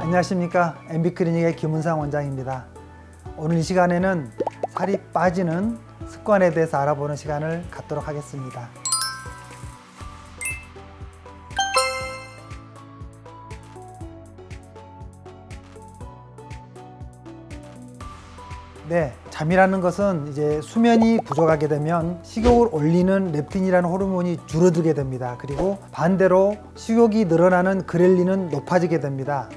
안녕하십니까. MB클리닉의 김은상 원장입니다. 오늘 이 시간에는 살이 빠지는 습관에 대해서 알아보는 시간을 갖도록 하겠습니다. 네, 잠이라는 것은 이제 수면이 부족하게 되면 식욕을 올리는 렙틴이라는 호르몬이 줄어들게 됩니다. 그리고 반대로 식욕이 늘어나는 그렐린은 높아지게 됩니다.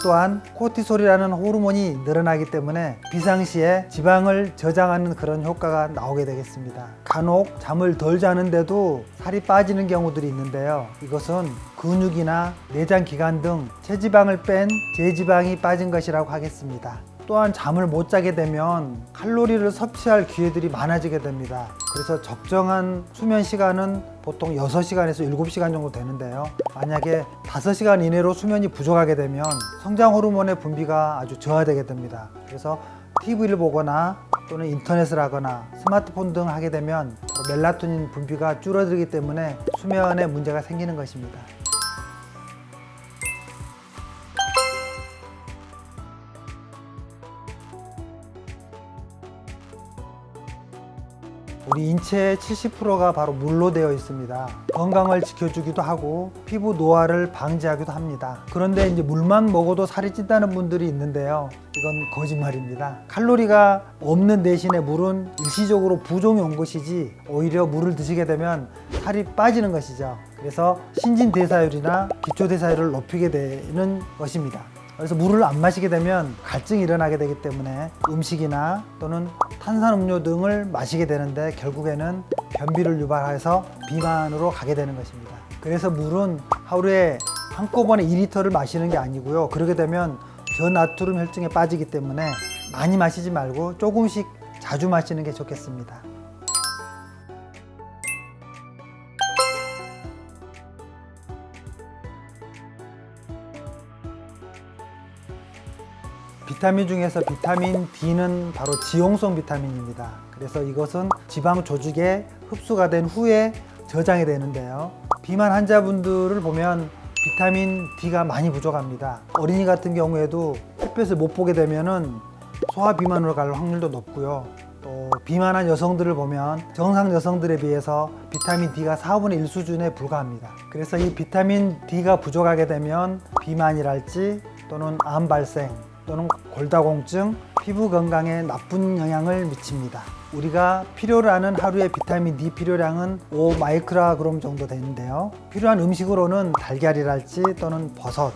또한 코티솔이라는 호르몬이 늘어나기 때문에 비상시에 지방을 저장하는 그런 효과가 나오게 되겠습니다. 간혹 잠을 덜 자는데도 살이 빠지는 경우들이 있는데요. 이것은 근육이나 내장 기관 등 체지방을 뺀 제지방이 빠진 것이라고 하겠습니다. 또한 잠을 못 자게 되면 칼로리를 섭취할 기회들이 많아지게 됩니다. 그래서 적정한 수면 시간은 보통 6시간에서 7시간 정도 되는데요. 만약에 5시간 이내로 수면이 부족하게 되면 성장 호르몬의 분비가 아주 저하되게 됩니다. 그래서 TV를 보거나 또는 인터넷을 하거나 스마트폰 등 하게 되면 멜라토닌 분비가 줄어들기 때문에 수면에 문제가 생기는 것입니다. 우리 인체의 70%가 바로 물로 되어 있습니다. 건강을 지켜주기도 하고 피부 노화를 방지하기도 합니다. 그런데 이제 물만 먹어도 살이 찐다는 분들이 있는데요. 이건 거짓말입니다. 칼로리가 없는 대신에 물은 일시적으로 부종이 온 것이지 오히려 물을 드시게 되면 살이 빠지는 것이죠. 그래서 신진대사율이나 기초대사율을 높이게 되는 것입니다. 그래서 물을 안 마시게 되면 갈증이 일어나게 되기 때문에 음식이나 또는 탄산음료 등을 마시게 되는데 결국에는 변비를 유발해서 비만으로 가게 되는 것입니다. 그래서 물은 하루에 한꺼번에 2리터를 마시는 게 아니고요. 그러게 되면 저나트륨 혈증에 빠지기 때문에 많이 마시지 말고 조금씩 자주 마시는 게 좋겠습니다. 비타민 중에서 비타민 D는 바로 지용성 비타민입니다. 그래서 이것은 지방 조직에 흡수가 된 후에 저장이 되는데요. 비만 환자분들을 보면 비타민 D가 많이 부족합니다. 어린이 같은 경우에도 햇볕을 못 보게 되면은 소화 비만으로 갈 확률도 높고요. 또 비만한 여성들을 보면 정상 여성들에 비해서 비타민 D가 4분의 1 수준에 불과합니다. 그래서 이 비타민 D가 부족하게 되면 비만이랄지 또는 암 발생 또는 골다공증, 피부 건강에 나쁜 영향을 미칩니다. 우리가 필요로 하는 하루의 비타민 D 필요량은 5 마이크로그램 정도 되는데요. 필요한 음식으로는 달걀이랄지 또는 버섯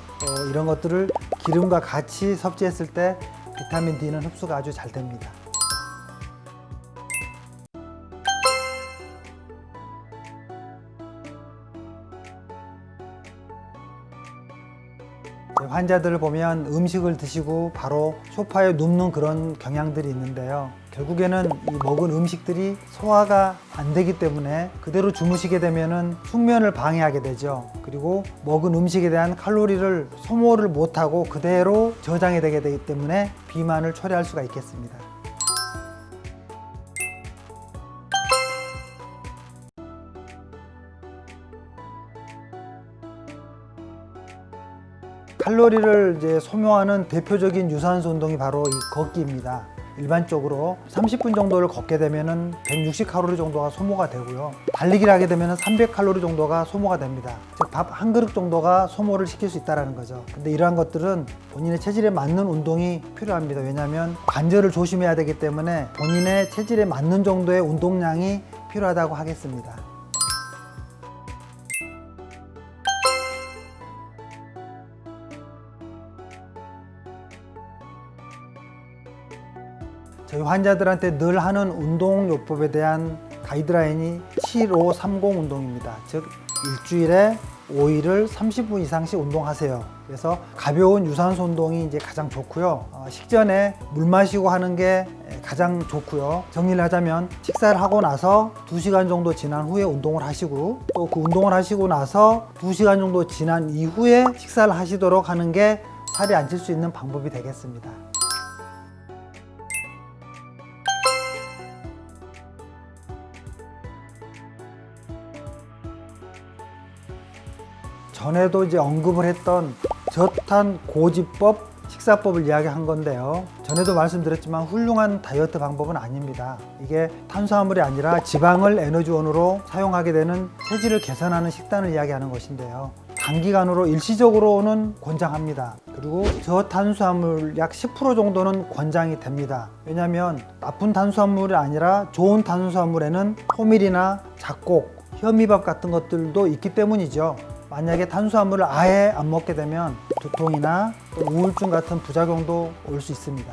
이런 것들을 기름과 같이 섭취했을 때 비타민 D는 흡수가 아주 잘 됩니다. 환자들을 보면 음식을 드시고 바로 소파에 눕는 그런 경향들이 있는데요. 결국에는 이 먹은 음식들이 소화가 안 되기 때문에 그대로 주무시게 되면은 숙면을 방해하게 되죠. 그리고 먹은 음식에 대한 칼로리를 소모를 못하고 그대로 저장이 되게 되기 때문에 비만을 초래할 수가 있겠습니다. 칼로리를 이제 소모하는 대표적인 유산소 운동이 바로 이 걷기입니다. 일반적으로 30분 정도를 걷게 되면은 160칼로리 정도가 소모가 되고요. 달리기를 하게 되면은 300칼로리 정도가 소모가 됩니다. 즉 밥 한 그릇 정도가 소모를 시킬 수 있다는 거죠. 근데 이러한 것들은 본인의 체질에 맞는 운동이 필요합니다. 왜냐하면 관절을 조심해야 되기 때문에 본인의 체질에 맞는 정도의 운동량이 필요하다고 하겠습니다. 저희 환자들한테 늘 하는 운동요법에 대한 가이드라인이 7530 운동입니다. 즉 일주일에 5일을 30분 이상씩 운동하세요. 그래서 가벼운 유산소 운동이 이제 가장 좋고요. 식전에 물 마시고 하는 게 가장 좋고요. 정리를 하자면 식사를 하고 나서 2시간 정도 지난 후에 운동을 하시고 또 그 운동을 하시고 나서 2시간 정도 지난 이후에 식사를 하시도록 하는 게 살이 안 찔 수 있는 방법이 되겠습니다. 전에도 이제 언급을 했던 저탄 고지법 식사법을 이야기한 건데요. 전에도 말씀드렸지만 훌륭한 다이어트 방법은 아닙니다. 이게 탄수화물이 아니라 지방을 에너지원으로 사용하게 되는 체질을 개선하는 식단을 이야기하는 것인데요. 단기간으로 일시적으로는 권장합니다. 그리고 저탄수화물 약 10% 정도는 권장이 됩니다. 왜냐하면 나쁜 탄수화물이 아니라 좋은 탄수화물에는 호밀이나 잡곡, 현미밥 같은 것들도 있기 때문이죠. 만약에 탄수화물을 아예 안 먹게 되면 두통이나 또 우울증 같은 부작용도 올 수 있습니다.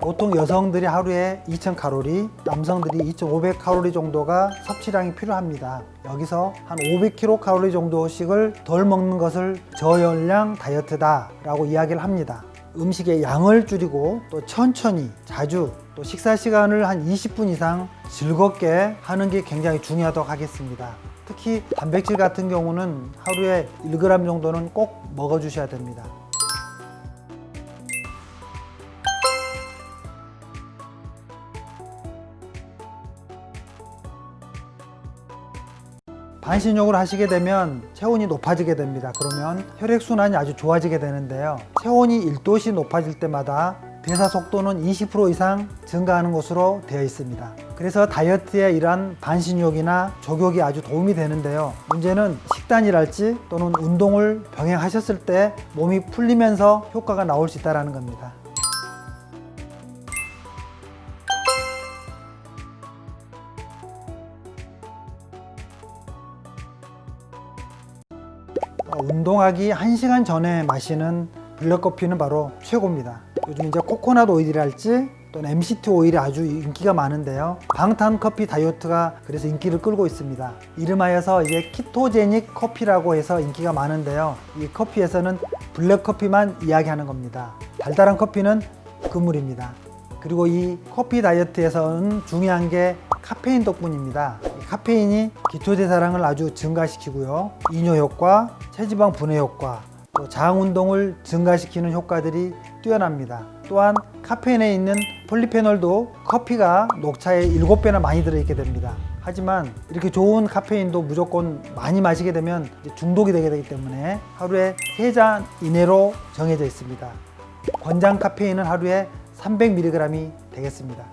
보통 여성들이 하루에 2000칼로리, 남성들이 2500칼로리 정도가 섭취량이 필요합니다. 여기서 한 500kcal 정도씩을 덜 먹는 것을 저열량 다이어트다 라고 이야기를 합니다. 음식의 양을 줄이고 또 천천히 자주 또 식사 시간을 한 20분 이상 즐겁게 하는 게 굉장히 중요하다고 하겠습니다. 특히 단백질 같은 경우는 하루에 1g 정도는 꼭 먹어 주셔야 됩니다. 반신욕을 하시게 되면 체온이 높아지게 됩니다. 그러면 혈액순환이 아주 좋아지게 되는데요. 체온이 1도씩 높아질 때마다 대사 속도는 20% 이상 증가하는 것으로 되어 있습니다. 그래서 다이어트에 이러한 반신욕이나 족욕이 아주 도움이 되는데요. 문제는 식단이랄지 또는 운동을 병행하셨을 때 몸이 풀리면서 효과가 나올 수 있다는 겁니다. 운동하기 1시간 전에 마시는 블랙커피는 바로 최고입니다. 요즘 이제 코코넛 오일이랄지 또는 MCT 오일이 아주 인기가 많은데요. 방탄커피 다이어트가 그래서 인기를 끌고 있습니다. 이름하여서 이제 키토제닉 커피라고 해서 인기가 많은데요. 이 커피에서는 블랙커피만 이야기하는 겁니다. 달달한 커피는 금물입니다. 그리고 이 커피 다이어트에서는 중요한 게 카페인 덕분입니다. 이 카페인이 기초대사량을 아주 증가시키고요. 이뇨 효과, 체지방 분해 효과, 또 장 운동을 증가시키는 효과들이 뛰어납니다. 또한 카페인에 있는 폴리페놀도 커피가 녹차의 7배나 많이 들어있게 됩니다. 하지만 이렇게 좋은 카페인도 무조건 많이 마시게 되면 중독이 되게 되기 때문에 하루에 3잔 이내로 정해져 있습니다. 권장 카페인은 하루에 300mg이 되겠습니다.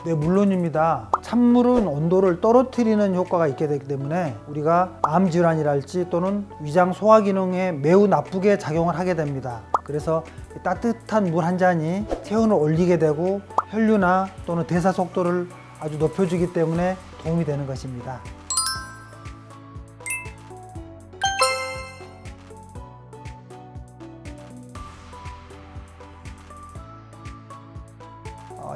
네, 물론입니다. 찬물은 온도를 떨어뜨리는 효과가 있게 되기 때문에 우리가 암 질환이랄지 또는 위장 소화 기능에 매우 나쁘게 작용을 하게 됩니다. 그래서 따뜻한 물 한 잔이 체온을 올리게 되고 혈류나 또는 대사 속도를 아주 높여주기 때문에 도움이 되는 것입니다.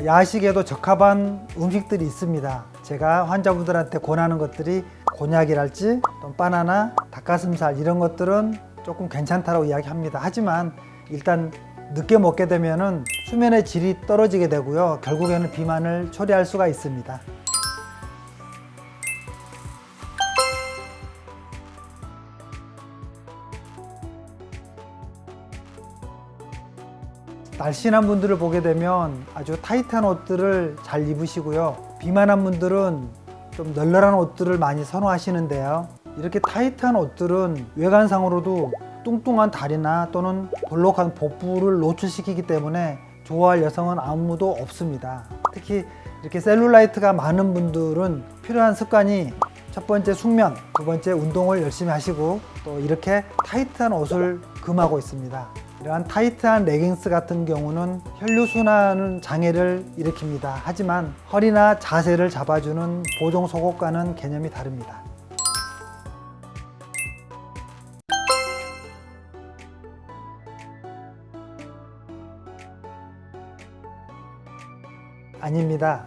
야식에도 적합한 음식들이 있습니다. 제가 환자분들한테 권하는 것들이 곤약이랄지 또 바나나, 닭가슴살 이런 것들은 조금 괜찮다고 이야기합니다. 하지만 일단 늦게 먹게 되면은 수면의 질이 떨어지게 되고요. 결국에는 비만을 초래할 수가 있습니다. 날씬한 분들을 보게 되면 아주 타이트한 옷들을 잘 입으시고요. 비만한 분들은 좀 널널한 옷들을 많이 선호하시는데요. 이렇게 타이트한 옷들은 외관상으로도 뚱뚱한 다리나 또는 볼록한 복부를 노출시키기 때문에 좋아할 여성은 아무도 없습니다. 특히 이렇게 셀룰라이트가 많은 분들은 필요한 습관이 첫 번째 숙면, 두 번째 운동을 열심히 하시고 또 이렇게 타이트한 옷을 금하고 있습니다. 이러한 타이트한 레깅스 같은 경우는 혈류순환 장애를 일으킵니다. 하지만 허리나 자세를 잡아주는 보정 속옷과는 개념이 다릅니다. 아닙니다.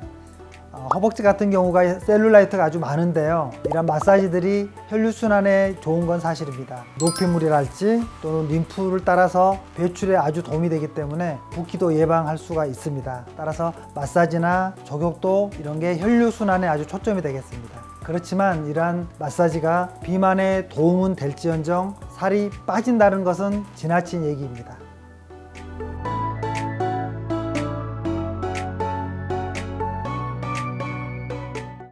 허벅지 같은 경우가 셀룰라이트가 아주 많은데요. 이런 마사지들이 혈류순환에 좋은 건 사실입니다. 노폐물이랄지 또는 림프를 따라서 배출에 아주 도움이 되기 때문에 붓기도 예방할 수가 있습니다. 따라서 마사지나 족욕도 이런 게 혈류순환에 아주 초점이 되겠습니다. 그렇지만 이러한 마사지가 비만에 도움은 될지언정 살이 빠진다는 것은 지나친 얘기입니다.